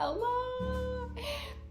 Hello.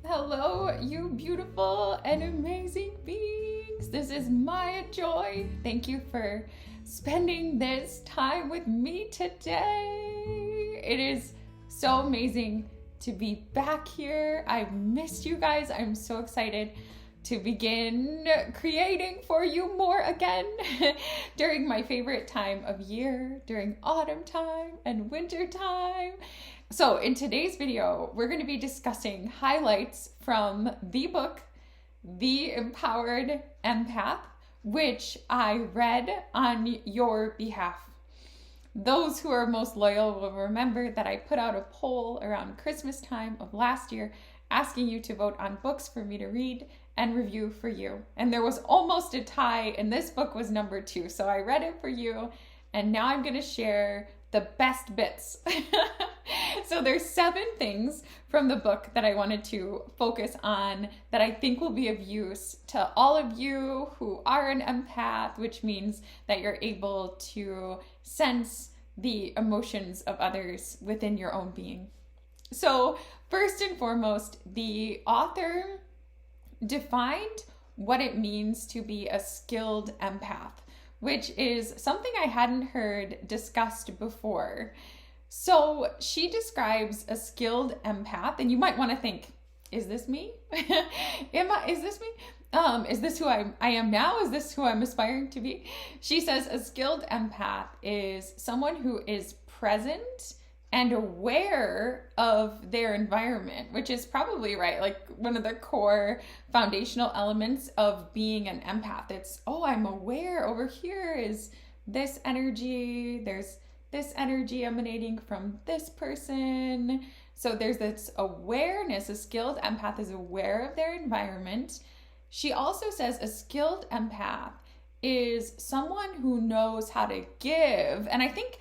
Hello, you beautiful and amazing beings. This is Maya Joy. Thank you for spending this time with me today. It is so amazing to be back here. I've missed you guys. I'm so excited to begin creating for you more again during my favorite time of year, during autumn time and winter time. So in today's video, we're going to be discussing highlights from the book, The Empowered Empath, which I read on your behalf. Those who are most loyal will remember that I put out a poll around Christmas time of last year asking you to vote on books for me to read and review for you. And there was almost a tie, and this book was number 2. So I read it for you, and now I'm going to share the best bits. So there's 7 things from the book that I wanted to focus on that I think will be of use to all of you who are an empath, which means that you're able to sense the emotions of others within your own being. So first and foremost, the author defined what it means to be a skilled empath, which is something I hadn't heard discussed before. So she describes a skilled empath, and you might want to think, is this me? Is this me? Is this who I am now? Is this who I'm aspiring to be? She says a skilled empath is someone who is present and aware of their environment, which is probably right. Like one of the core foundational elements of being an empath. It's, oh, I'm aware over here is this energy. There's this energy emanating from this person. So there's this awareness. A skilled empath is aware of their environment. She also says a skilled empath is someone who knows how to give. And I think,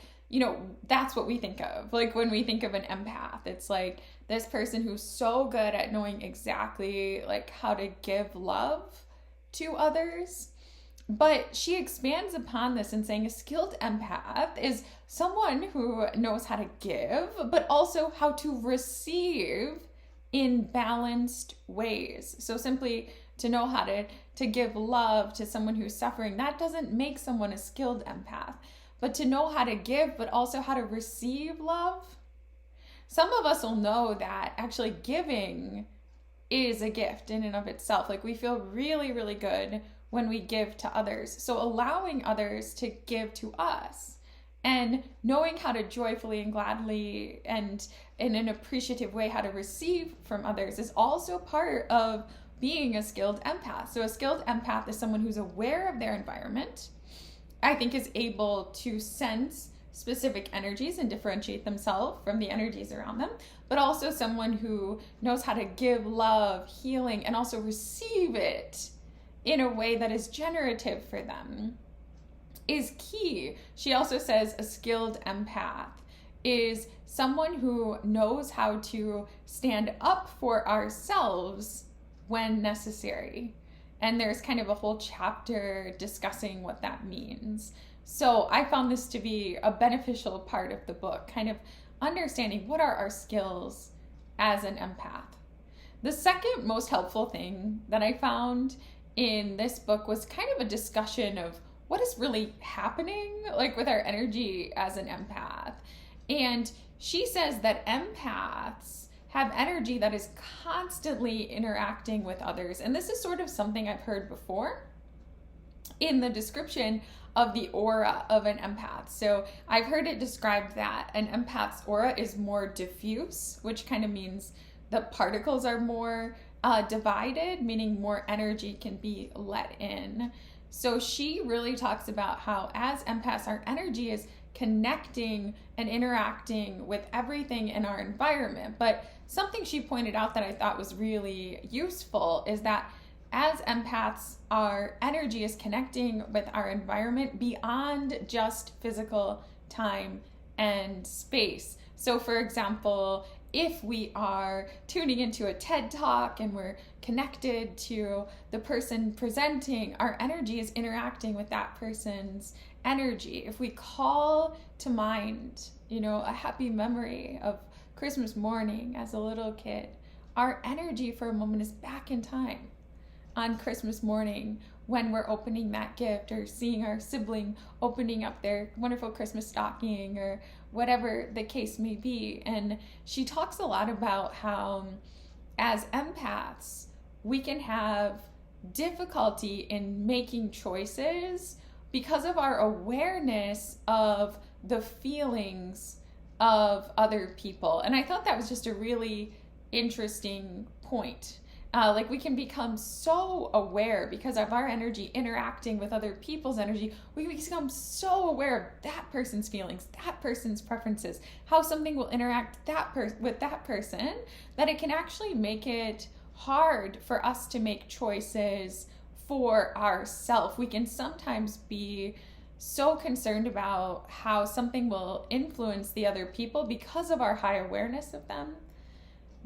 that's what we think of. Like when we think of an empath, it's like this person who's so good at knowing exactly like how to give love to others. But she expands upon this and saying a skilled empath is someone who knows how to give, but also how to receive in balanced ways. So simply to know how to give love to someone who's suffering, that doesn't make someone a skilled empath. But to know how to give, but also how to receive love. Some of us will know that actually giving is a gift in and of itself. Like we feel really, really good when we give to others. So allowing others to give to us and knowing how to joyfully and gladly and in an appreciative way how to receive from others is also part of being a skilled empath. So a skilled empath is someone who's aware of their environment, I think is able to sense specific energies and differentiate themselves from the energies around them, but also someone who knows how to give love, healing, and also receive it in a way that is generative for them is key. She also says a skilled empath is someone who knows how to stand up for ourselves when necessary. And there's kind of a whole chapter discussing what that means. So I found this to be a beneficial part of the book, kind of understanding what are our skills as an empath. The second most helpful thing that I found in this book was kind of a discussion of what is really happening like with our energy as an empath. And she says that empaths have energy that is constantly interacting with others. And this is sort of something I've heard before in the description of the aura of an empath. So I've heard it described that an empath's aura is more diffuse, which kind of means the particles are more divided, meaning more energy can be let in. So she really talks about how as empaths, our energy is connecting and interacting with everything in our environment. But something she pointed out that I thought was really useful is that as empaths, our energy is connecting with our environment beyond just physical time and space. So for example, if we are tuning into a TED Talk and we're connected to the person presenting, our energy is interacting with that person's energy. If we call to mind, a happy memory of Christmas morning as a little kid, our energy for a moment is back in time on Christmas morning when we're opening that gift or seeing our sibling opening up their wonderful Christmas stocking or whatever the case may be. And she talks a lot about how as empaths, we can have difficulty in making choices because of our awareness of the feelings of other people. And I thought that was just a really interesting point. Like we can become so aware because of our energy interacting with other people's energy. We can become so aware of that person's feelings, that person's preferences, how something will interact with that person, that it can actually make it hard for us to make choices for ourselves. We can sometimes be so concerned about how something will influence the other people because of our high awareness of them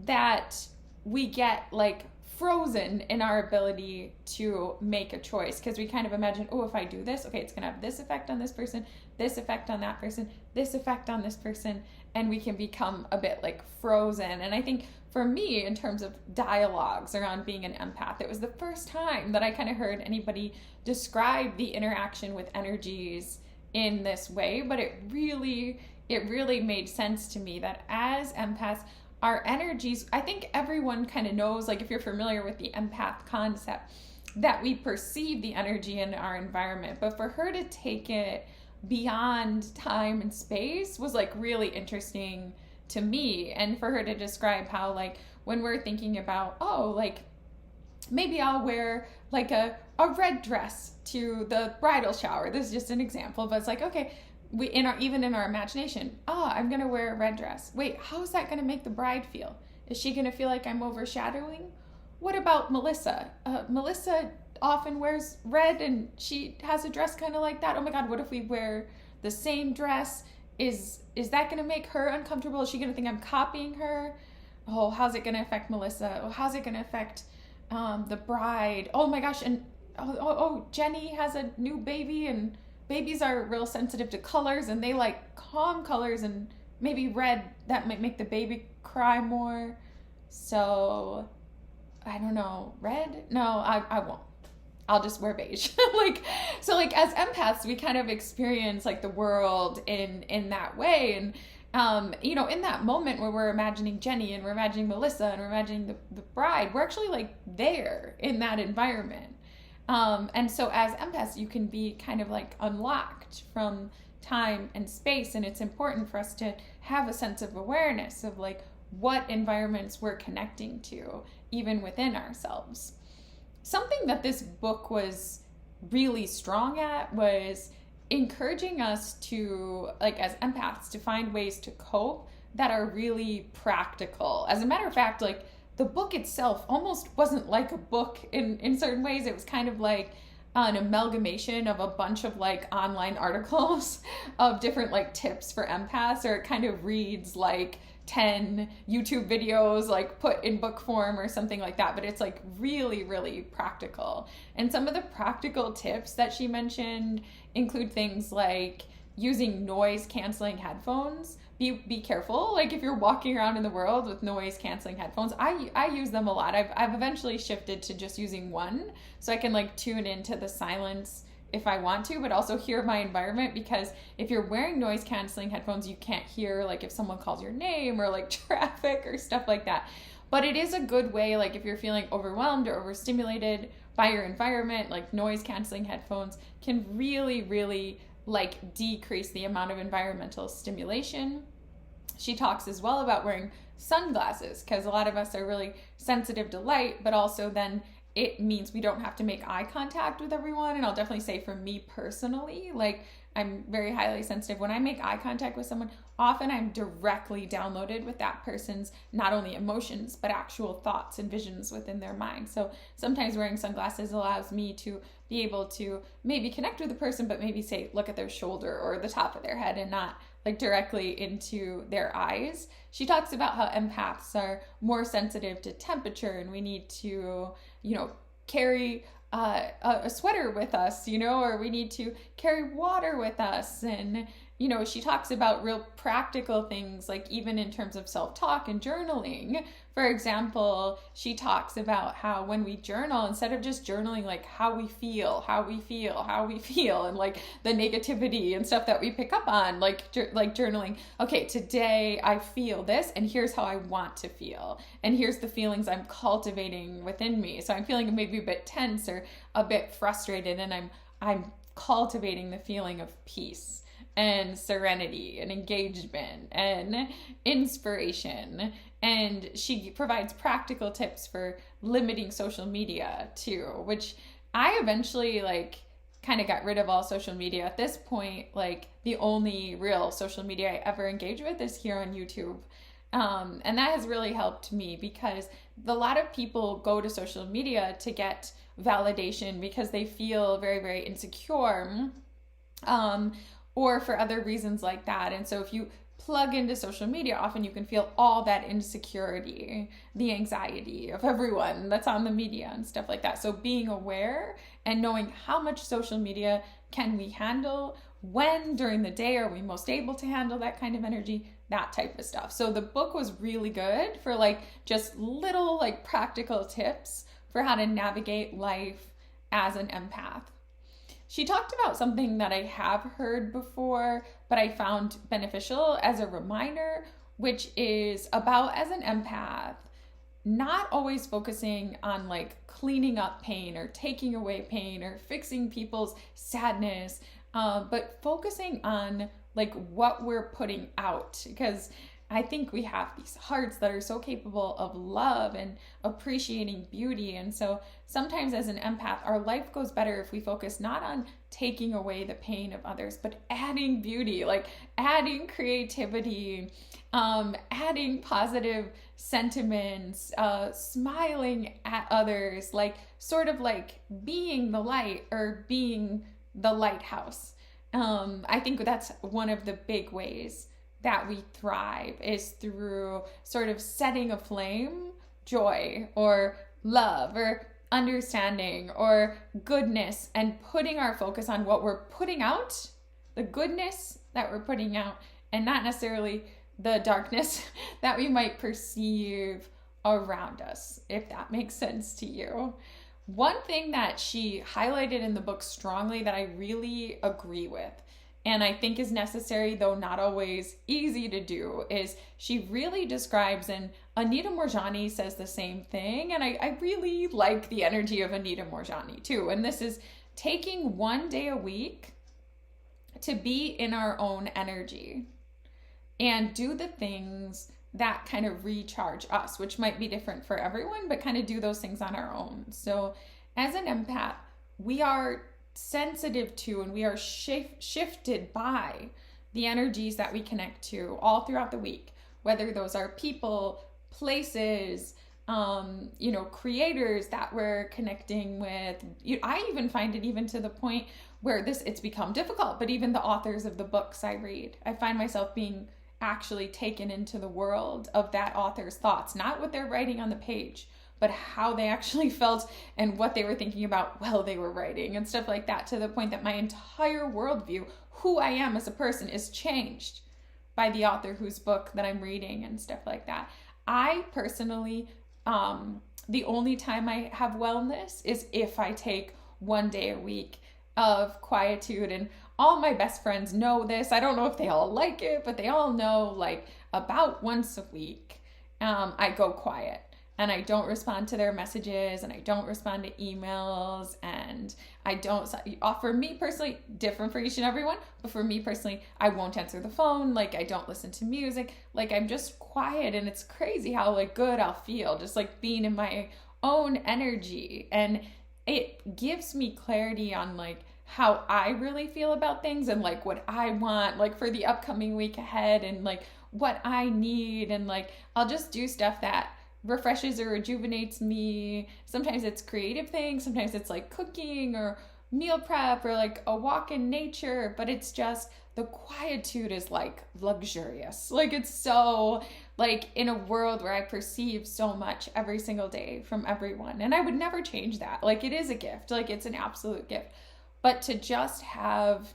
that we get like frozen in our ability to make a choice, because we kind of imagine, oh, if I do this, okay, it's going to have this effect on this person, this effect on that person, this effect on this person, and we can become a bit like frozen. And I think for me, in terms of dialogues around being an empath, it was the first time that I kind of heard anybody describe the interaction with energies in this way, but it really made sense to me that as empaths, our energies, I think everyone kind of knows, like if you're familiar with the empath concept, that we perceive the energy in our environment. But for her to take it beyond time and space was like really interesting to me. And for her to describe how like when we're thinking about, oh, like maybe I'll wear like a red dress to the bridal shower. This is just an example, but it's like, okay, even in our imagination, I'm gonna wear a red dress. Wait, how is that gonna make the bride feel? Is she gonna feel like I'm overshadowing? What about Melissa? Melissa often wears red and she has a dress kind of like that. Oh my God, what if we wear the same dress? Is that gonna make her uncomfortable? Is she gonna think I'm copying her? Oh, how's it gonna affect Melissa? Oh, how's it gonna affect the bride? Oh my gosh, and Jenny has a new baby, and babies are real sensitive to colors and they like calm colors, and maybe red, that might make the baby cry more. So I don't know, red? No, I won't. I'll just wear beige. So as empaths, we kind of experience like the world in that way. And in that moment where we're imagining Jenny and we're imagining Melissa and we're imagining the bride, we're actually like there in that environment. And so as empaths, you can be kind of like unlocked from time and space. And it's important for us to have a sense of awareness of like what environments we're connecting to, even within ourselves. Something that this book was really strong at was encouraging us to, like as empaths, to find ways to cope that are really practical. As a matter of fact, like the book itself almost wasn't like a book in certain ways. It was kind of like an amalgamation of a bunch of like online articles of different like tips for empaths, or it kind of reads like 10 YouTube videos like put in book form or something like that, but it's like really, really practical. And some of the practical tips that she mentioned include things like using noise canceling headphones. Be careful, like if you're walking around in the world with noise canceling headphones. I use them a lot. I've eventually shifted to just using one, so I can like tune into the silence if I want to, but also hear my environment, because if you're wearing noise canceling headphones, you can't hear like if someone calls your name or like traffic or stuff like that. But it is a good way, like if you're feeling overwhelmed or overstimulated by your environment, like noise canceling headphones can really, really like decrease the amount of environmental stimulation. She talks as well about wearing sunglasses, because a lot of us are really sensitive to light, but also then it means we don't have to make eye contact with everyone. And I'll definitely say for me personally, like I'm very highly sensitive. When I make eye contact with someone, often I'm directly downloaded with that person's not only emotions, but actual thoughts and visions within their mind. So sometimes wearing sunglasses allows me to be able to maybe connect with the person, but maybe say, look at their shoulder or the top of their head and not like directly into their eyes. She talks about how empaths are more sensitive to temperature, and we need to, carry a sweater with us, or we need to carry water with us. And she talks about real practical things, like even in terms of self-talk and journaling. For example, she talks about how when we journal, instead of just journaling like how we feel, and like the negativity and stuff that we pick up on, like journaling, okay, today I feel this and here's how I want to feel. And here's the feelings I'm cultivating within me. So I'm feeling maybe a bit tense or a bit frustrated, and I'm cultivating the feeling of peace and serenity and engagement and inspiration. And she provides practical tips for limiting social media too, which I eventually kind of got rid of all social media. At this point, the only real social media I ever engage with is here on YouTube. And that has really helped me, because a lot of people go to social media to get validation because they feel very, very insecure, or for other reasons like that. And so if you plug into social media, often you can feel all that insecurity, the anxiety of everyone that's on the media and stuff like that. So being aware and knowing how much social media can we handle, when during the day are we most able to handle that kind of energy, that type of stuff. So the book was really good for just little practical tips for how to navigate life as an empath. She talked about something that I have heard before, but I found beneficial as a reminder, which is about, as an empath, not always focusing on cleaning up pain or taking away pain or fixing people's sadness, but focusing on what we're putting out, because I think we have these hearts that are so capable of love and appreciating beauty. And so sometimes as an empath, our life goes better if we focus not on taking away the pain of others, but adding beauty, adding creativity, adding positive sentiments, smiling at others, being the light or being the lighthouse. I think that's one of the big ways that we thrive, is through sort of setting aflame joy or love or understanding or goodness, and putting our focus on what we're putting out, the goodness that we're putting out, and not necessarily the darkness that we might perceive around us, if that makes sense to you. One thing that she highlighted in the book strongly that I really agree with, and I think is necessary, though not always easy to do, is she really describes, and Anita Moorjani says the same thing, and I really like the energy of Anita Moorjani too, and this is taking one day a week to be in our own energy and do the things that kind of recharge us, which might be different for everyone, but kind of do those things on our own. So as an empath, we are sensitive to, and we are shifted by the energies that we connect to all throughout the week, whether those are people, places, creators that we're connecting with. I even find it even to the point where it's become difficult, but even the authors of the books I read, I find myself being actually taken into the world of that author's thoughts, not what they're writing on the page, but how they actually felt and what they were thinking about while they were writing and stuff like that, to the point that my entire worldview, who I am as a person, is changed by the author whose book that I'm reading and stuff like that. I personally, the only time I have wellness is if I take one day a week of quietude, and all my best friends know this. I don't know if they all like it, but they all know about once a week, I go quiet. And I don't respond to their messages, and I don't respond to emails, and I don't, for me personally, different for each and everyone, but for me personally, I won't answer the phone, I don't listen to music, I'm just quiet, and it's crazy how good I'll feel, just being in my own energy, and it gives me clarity on how I really feel about things, and what I want, for the upcoming week ahead, and what I need, and I'll just do stuff that refreshes or rejuvenates me. Sometimes it's creative things, sometimes it's cooking or meal prep or a walk in nature, but it's just the quietude is luxurious. It's so in a world where I perceive so much every single day from everyone, and I would never change that. It is a gift, it's an absolute gift, but to just have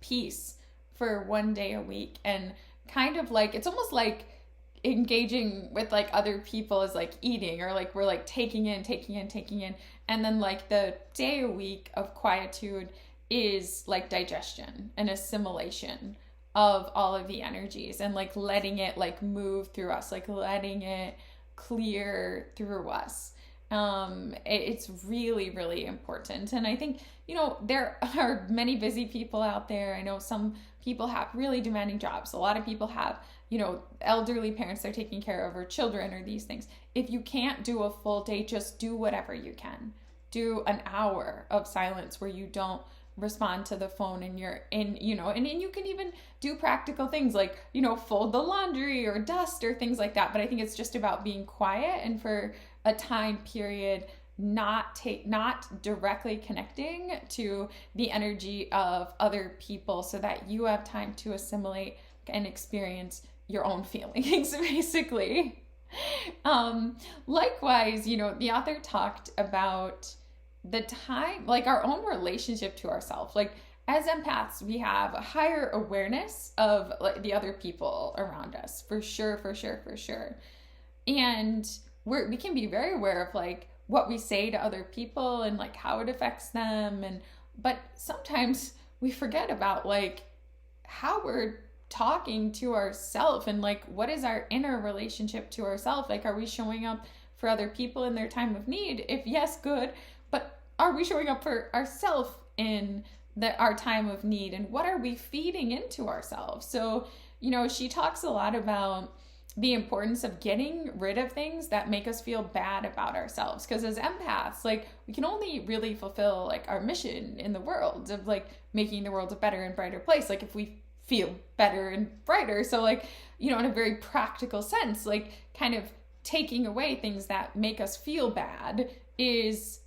peace for one day a week, and kind of like, it's almost like engaging with like other people is like eating, or like we're like taking in, and then like the day a week of quietude is like digestion and assimilation of all of the energies, and like letting it like move through us, like letting it clear through us. It's really, really important. And I think, there are many busy people out there. I know some people have really demanding jobs. A lot of people have, elderly parents they're taking care of, or children, or these things. If you can't do a full day, just do whatever you can. Do an hour of silence where you don't respond to the phone, and you're in, and you can even do practical things like, fold the laundry or dust or things like that. But I think it's just about being quiet, and for a time period, not directly connecting to the energy of other people, so that you have time to assimilate and experience your own feelings, basically. Likewise, the author talked about the time, like our own relationship to ourselves. Like as empaths, we have a higher awareness of like the other people around us, for sure. And we can be very aware of like what we say to other people and like how it affects them. But sometimes we forget about like how we're talking to ourselves, and like what is our inner relationship to ourselves. Like, are we showing up for other people in their time of need? If yes, good. But are we showing up for ourselves in our time of need? And what are we feeding into ourselves? So, she talks a lot about the importance of getting rid of things that make us feel bad about ourselves. Because as empaths, like we can only really fulfill like our mission in the world of like making the world a better and brighter place, like if we feel better and brighter. So like, in a very practical sense, like kind of taking away things that make us feel bad is,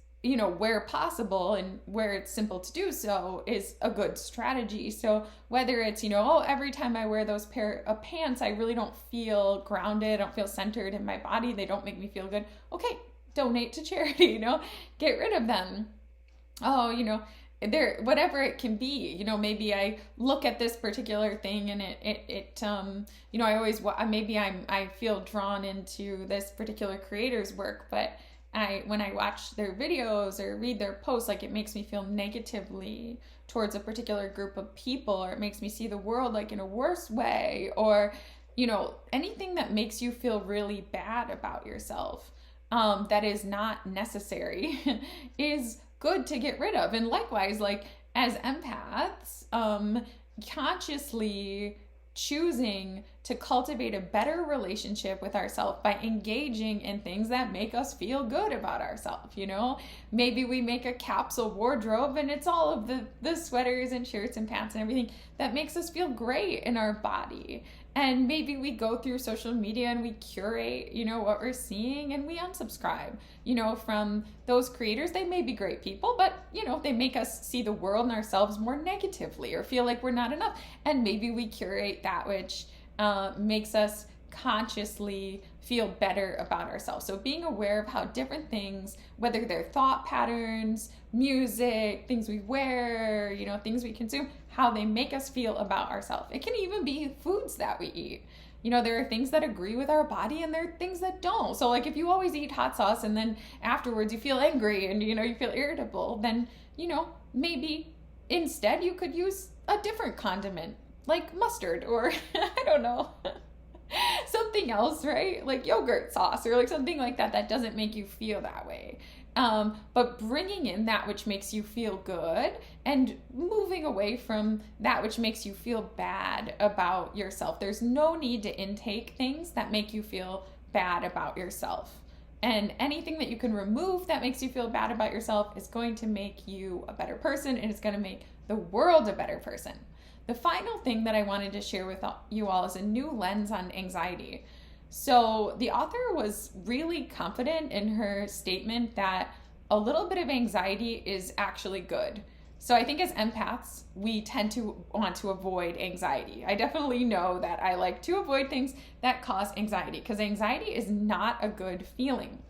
where possible and where it's simple to do so, is a good strategy. So whether it's, every time I wear those pair of pants, I really don't feel grounded, I don't feel centered in my body, they don't make me feel good. Okay, donate to charity, get rid of them. There, whatever it can be, maybe I look at this particular thing and I always, I feel drawn into this particular creator's work, but when I watch their videos or read their posts, like it makes me feel negatively towards a particular group of people, or it makes me see the world like in a worse way, or, anything that makes you feel really bad about yourself, that is not necessary is good to get rid of. And likewise, like as empaths, consciously choosing to cultivate a better relationship with ourselves by engaging in things that make us feel good about ourselves. Maybe we make a capsule wardrobe, and it's all of the sweaters and shirts and pants and everything that makes us feel great in our body. And maybe we go through social media and we curate, what we're seeing, and we unsubscribe, from those creators. They may be great people, but, they make us see the world and ourselves more negatively, or feel like we're not enough. And maybe we curate that which makes us consciously feel better about ourselves. So being aware of how different things, whether they're thought patterns, music, things we wear, things we consume, how they make us feel about ourselves. It can even be foods that we eat. There are things that agree with our body, and there are things that don't. So like if you always eat hot sauce and then afterwards you feel angry and, you feel irritable, then, maybe instead you could use a different condiment like mustard, or I don't know, something else, right? Like yogurt sauce, or like something like that doesn't make you feel that way. But bringing in that which makes you feel good, and moving away from that which makes you feel bad about yourself. There's no need to intake things that make you feel bad about yourself. And anything that you can remove that makes you feel bad about yourself is going to make you a better person, and it's going to make the world a better person. The final thing that I wanted to share with you all is a new lens on anxiety. So the author was really confident in her statement that a little bit of anxiety is actually good. So I think as empaths, we tend to want to avoid anxiety. I definitely know that I like to avoid things that cause anxiety, because anxiety is not a good feeling.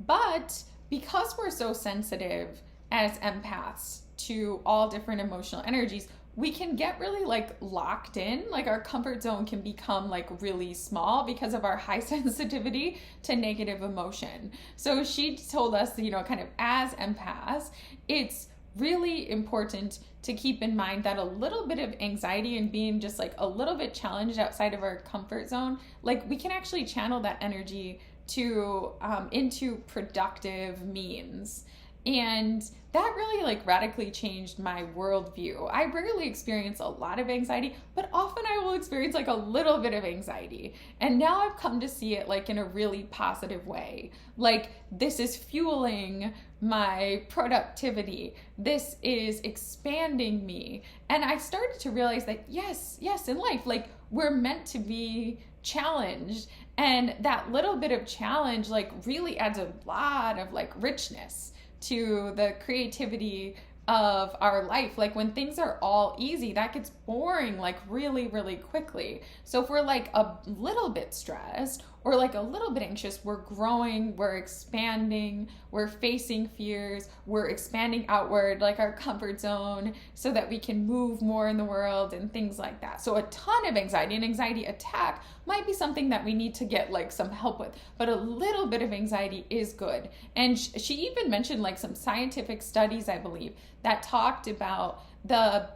But because we're so sensitive as empaths to all different emotional energies, we can get really like locked in, like our comfort zone can become like really small because of our high sensitivity to negative emotion. So she told us, you know, kind of as empaths, it's really important to keep in mind that a little bit of anxiety and being just like a little bit challenged outside of our comfort zone, like we can actually channel that energy to into productive means. And that really like radically changed my worldview. I rarely experience a lot of anxiety, but often I will experience like a little bit of anxiety. And now I've come to see it like in a really positive way. Like this is fueling my productivity. This is expanding me. And I started to realize that yes, in life, like we're meant to be challenged. And that little bit of challenge like really adds a lot of like richness to the creativity of our life. Like when things are all easy, that gets boring like really, really quickly. So if we're like a little bit stressed or like a little bit anxious, we're growing, we're expanding, we're facing fears, we're expanding outward like our comfort zone so that we can move more in the world and things like that. So a ton of anxiety, an anxiety attack might be something that we need to get like some help with, but a little bit of anxiety is good. And she even mentioned like some scientific studies, I believe, that talked about the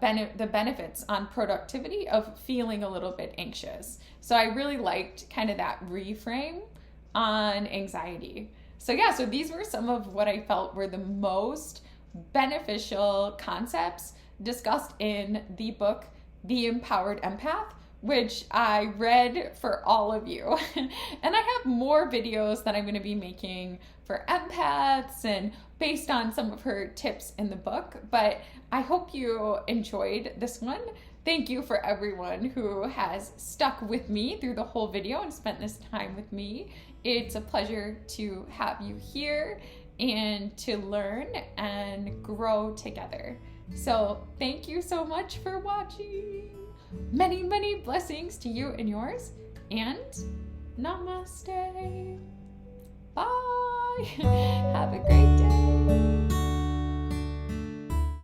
benefits on productivity of feeling a little bit anxious. So I really liked kind of that reframe on anxiety. So yeah, so these were some of what I felt were the most beneficial concepts discussed in the book, The Empowered Empath, which I read for all of you. And I have more videos that I'm going to be making for empaths and based on some of her tips in the book, but I hope you enjoyed this one. Thank you for everyone who has stuck with me through the whole video and spent this time with me. It's a pleasure to have you here and to learn and grow together. So thank you so much for watching. Many, many blessings to you and yours, and namaste. Bye. Have a great day.